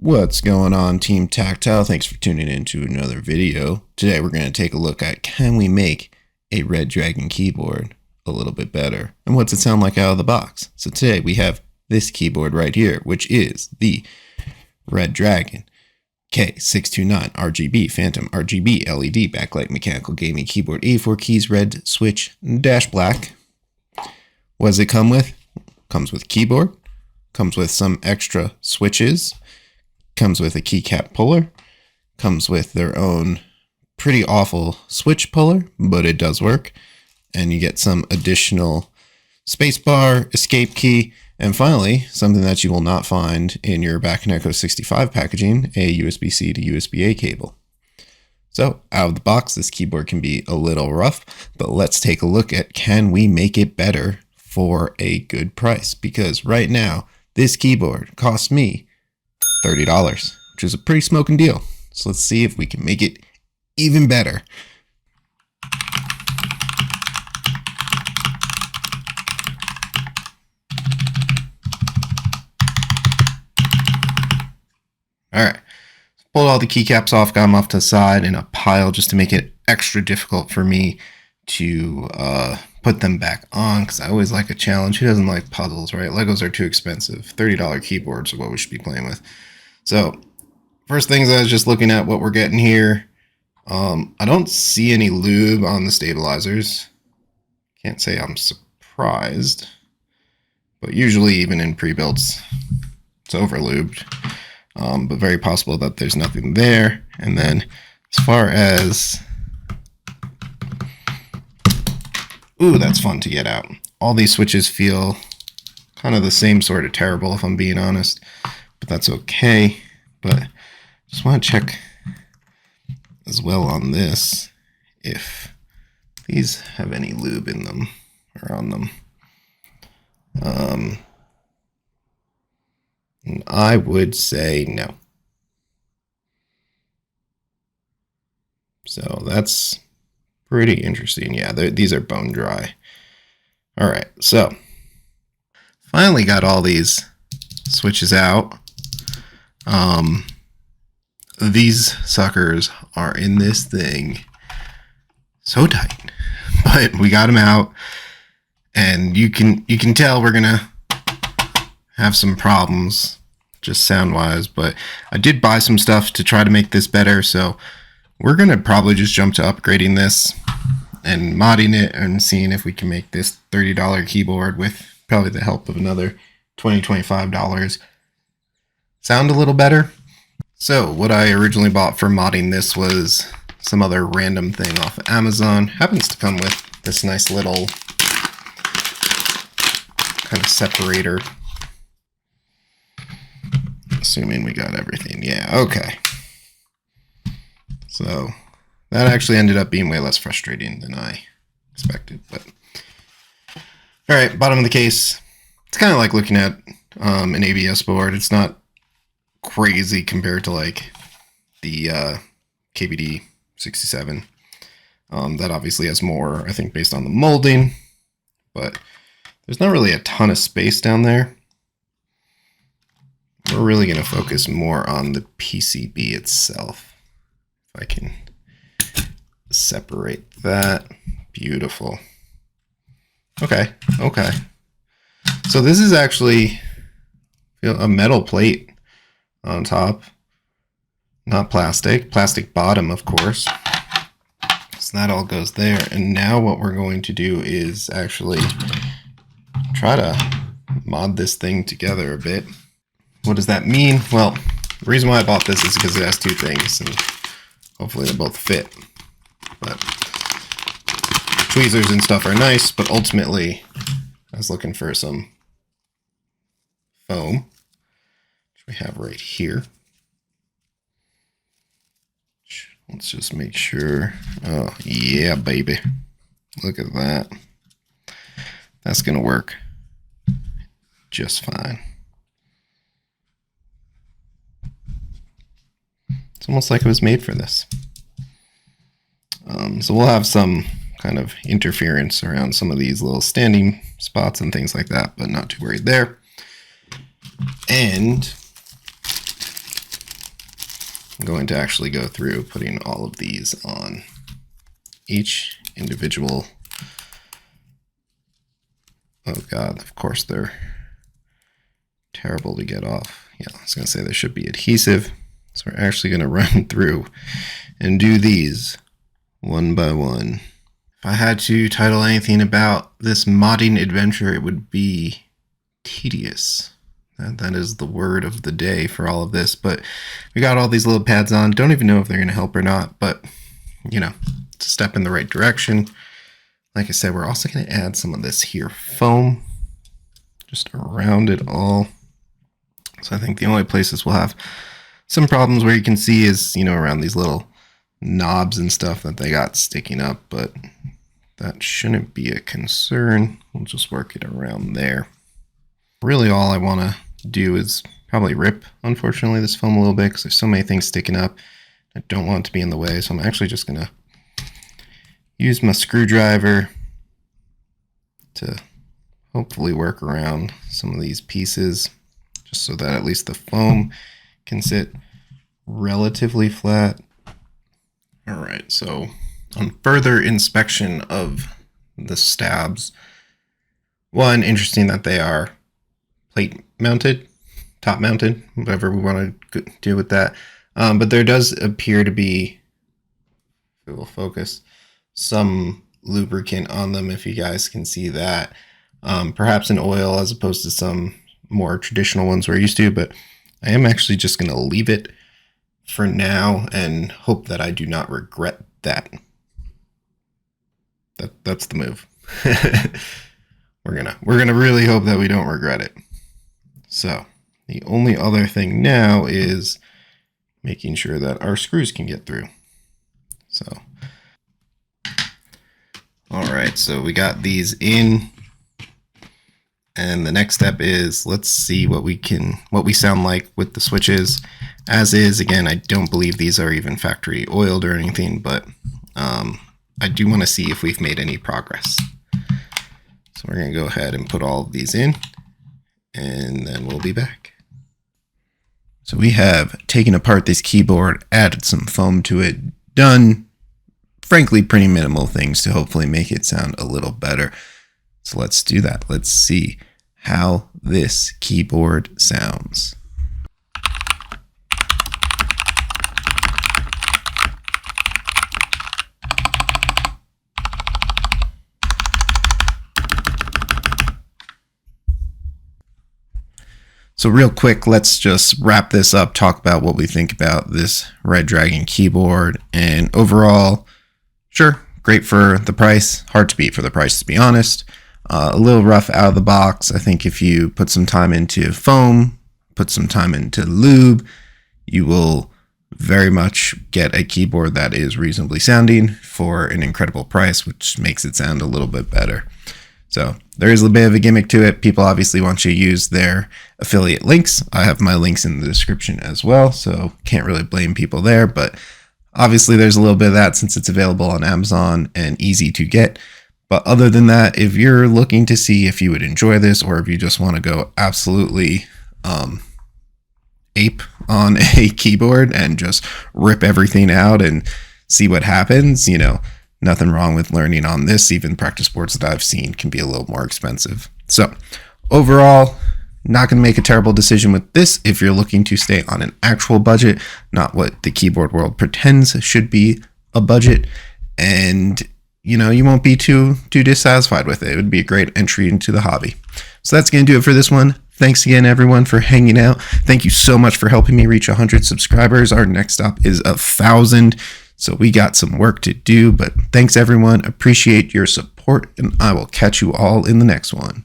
What's going on, Team Tactile? Thanks for tuning in to another video. Today we're going to take a look at, can we make a Redragon keyboard a little bit better? And what's it sound like out of the box? So today we have this keyboard right here, which is the Redragon K629 RGB Phantom RGB LED backlight mechanical gaming keyboard. 84 keys, red switch, dash black. What does it come with? Comes with keyboard, comes with some extra switches, comes with a keycap puller, comes with their own pretty awful switch puller, but it does work. And you get some additional spacebar, escape key, and finally, something that you will not find in your Back Echo 65 packaging, a USB-C to USB-A cable. So out of the box, this keyboard can be a little rough, but let's take a look at, can we make it better for a good price? Because right now, this keyboard costs me $30, which is a pretty smoking deal. So let's see if we can make it even better. All right, pulled all the keycaps off, got them off to the side in a pile just to make it extra difficult for me to put them back on, because I always like a challenge. Who doesn't like puzzles, right? Legos are too expensive. $30 keyboards are what we should be playing with. So first things, I was just looking at what we're getting here. I don't see any lube on the stabilizers. Can't say I'm surprised, but usually even in pre-builds, it's over-lubed. But very possible that there's nothing there. And then as far as, ooh, that's fun to get out. All these switches feel kind of the same sort of terrible, if I'm being honest, but that's okay. But just want to check as well on this if these have any lube in them or on them. And I would say no. So that's pretty interesting. Yeah, these are bone dry. All right, so finally got all these switches out. These suckers are in this thing so tight, but we got them out, and you can tell we're gonna have some problems just sound wise, but I did buy some stuff to try to make this better, so we're gonna probably just jump to upgrading this and modding it and seeing if we can make this $30 keyboard with probably the help of another $20-25 sound a little better. So what I originally bought for modding this was some other random thing off of Amazon. Happens to come with this nice little kind of separator. Assuming we got everything. Yeah, okay. So that actually ended up being way less frustrating than I expected. But all right, bottom of the case. It's kind of like looking at an ABS board. It's not crazy compared to like the KBD 67. That obviously has more, I think, based on the molding, but there's not really a ton of space down there. We're really going to focus more on the PCB itself. If I can separate that. Beautiful. Okay, okay. So this is actually a metal plate on top, not plastic. Plastic bottom, of course. So that all goes there. And now what we're going to do is actually try to mod this thing together a bit. What does that mean? Well, the reason why I bought this is because it has two things, and hopefully they both fit. But tweezers and stuff are nice, but ultimately I was looking for some foam, which we have right here. Let's just make sure. Oh, yeah, baby. Look at that. That's going to work just fine. It's almost like it was made for this. So we'll have some kind of interference around some of these little standing spots and things like that, but not too worried there. And I'm going to actually go through putting all of these on each individual. Oh God, of course they're terrible to get off. Yeah, I was going to say they should be adhesive. So we're actually going to run through and do these one by one. If I had to title anything about this modding adventure, it would be tedious. That is the word of the day for all of this. But we got all these little pads on. Don't even know if they're going to help or not, but you know, it's a step in the right direction. Like I said, we're also going to add some of this here foam just around it all. So I think the only places we'll have some problems where you can see is, you know, around these little knobs and stuff that they got sticking up, but that shouldn't be a concern. We'll just work it around there. Really all I want to do is probably rip, unfortunately, this foam a little bit because there's so many things sticking up. I don't want it to be in the way, so I'm actually just going to use my screwdriver to hopefully work around some of these pieces just so that at least the foam can sit relatively flat. All right, so on further inspection of the stabs, one, interesting that they are plate mounted, top mounted, whatever we want to do with that. But there does appear to be, if it will focus, some lubricant on them, if you guys can see that. Perhaps an oil as opposed to some more traditional ones we're used to, but I am actually just going to leave it for now and hope that I do not regret that. That's the move. We're gonna really hope that we don't regret it. So the only other thing now is making sure that our screws can get through. So all right, so we got these in, and the next step is let's see what we sound like with the switches. As is, again, I don't believe these are even factory oiled or anything, but I do want to see if we've made any progress. So we're going to go ahead and put all of these in, and then we'll be back. So we have taken apart this keyboard, added some foam to it, done, frankly, pretty minimal things to hopefully make it sound a little better. So let's do that. Let's see how this keyboard sounds. So real quick, let's just wrap this up, talk about what we think about this Redragon keyboard. And overall, sure, great for the price. Hard to beat for the price, to be honest. A little rough out of the box. I think if you put some time into foam, put some time into lube, you will very much get a keyboard that is reasonably sounding for an incredible price, which makes it sound a little bit better. So there is a bit of a gimmick to it. People obviously want you to use their affiliate links. I have my links in the description as well, so can't really blame people there. But obviously there's a little bit of that since it's available on Amazon and easy to get. But other than that, if you're looking to see if you would enjoy this or if you just want to go absolutely ape on a keyboard and just rip everything out and see what happens, you know, nothing wrong with learning on this. Even practice boards that I've seen can be a little more expensive. So overall, not going to make a terrible decision with this if you're looking to stay on an actual budget, not what the keyboard world pretends should be a budget. And you know, you won't be too dissatisfied with it. It would be a great entry into the hobby. So that's going to do it for this one. Thanks again, everyone, for hanging out. Thank you so much for helping me reach 100 subscribers. Our next stop is 1,000. So we got some work to do, but thanks everyone. Appreciate your support, and I will catch you all in the next one.